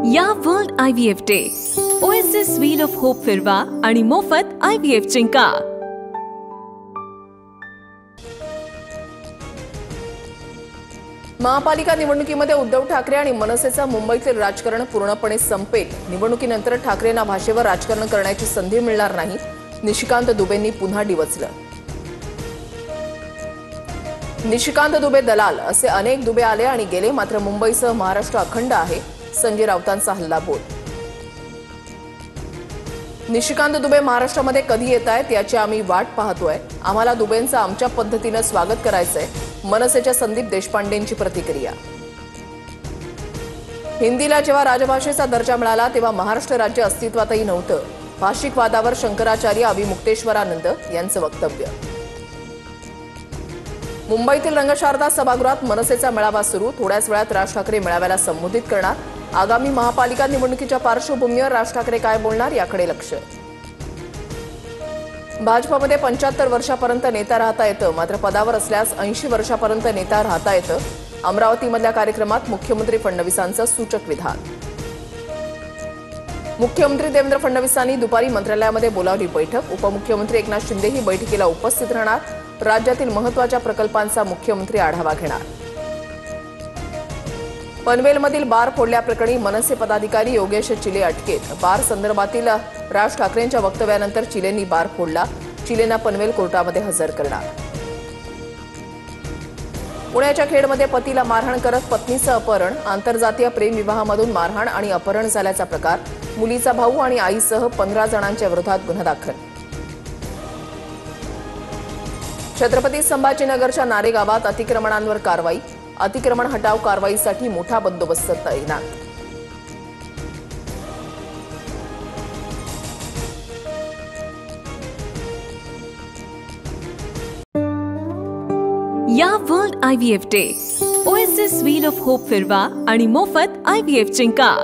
या world IVF day oasis wheel of hope फिरवा आणि मोफत IVF जिंका। महापालिका निवडणुकीमध्ये उद्धव ठाकरे आणि मनसेचं मुंबईतील राजकारण पूर्णपणे संपेल। निवडणुकीनंतर ठाकरेंना भाषेवर राजकारण करण्याची संधी मिळणार नाही, निशिकांत दुबेंनी पुन्हा डिवचलं। निशिकांत दुबे दलाल असे अनेक दुबे आले आणि गेले, मात्र मुंबईसह महाराष्ट्र अखंड आहे, संजय राऊतांचा हल्लाबोल। निशिकांत दुबे महाराष्ट्रामध्ये कधी येत आहेत याची आम्ही वाट पाहतोय, आम्हाला दुबेंचं आमच्या पद्धतीने स्वागत करायचंय, मनसेच्या संदीप देशपांडेंची प्रतिक्रिया। हिंदीला जेव्हा राजभाषेचा दर्जा मिळाला तेव्हा महाराष्ट्र राज्य अस्तित्वातही नव्हतं, भाषिक वादावर शंकराचार्य अभिमुक्तेश्वरानंद यांचं वक्तव्य। मुंबईतील रंगशारदा सभागृहात मनसेचा मेळावा सुरू, थोड्याच वेळात राज ठाकरे मेळाव्याला संबोधित करणार। आगामी महापालिका निवडणुकीच्या पार्श्वभूमीवर राज ठाकरे काय बोलणार याकडे लक्ष। भाजपमध्ये 75 वर्षापर्यंत नेता राहता येतं, मात्र पदावर असल्यास 80 वर्षापर्यंत नेता राहता येतं, अमरावतीमधल्या कार्यक्रमात मुख्यमंत्री फडणवीसांचं सूचक विधान। मुख्यमंत्री देवेंद्र फडणवीसांनी दुपारी मंत्रालयामध्ये बोलावली बैठक, उपमुख्यमंत्री एकनाथ शिंदेही बैठकीला उपस्थित राहणार, राज्यातील महत्त्वाच्या प्रकल्पांचा मुख्यमंत्री आढावा घेणार। पनवेलमधील बार फोडल्याप्रकरणी मनसे पदाधिकारी योगेश चिले अटकेत, बार संदर्भातील राज ठाकरेंच्या वक्तव्यानंतर चिलेंनी बार फोडला, चिलेंना पनवेल कोर्टामध्ये हजर करणार। पुण्याच्या खेडमध्ये पतीला मारहाण करत पत्नीचं अपहरण, आंतरजातीय प्रेमविवाहामधून मारहाण आणि अपहरण झाल्याचा प्रकार, मुलीचा भाऊ आणि आईसह 15 जणांच्या विरोधात गुन्हा दाखल। छत्रपती संभाजीनगरच्या नारे गावात अतिक्रमणांवर कारवाई, अतिक्रमण हटाव कारवाईसाठी मोठा बंदोबस्त तैनात। या world IVF day oasis wheel of hope फिरवा आणि मोफत IVF जिंका।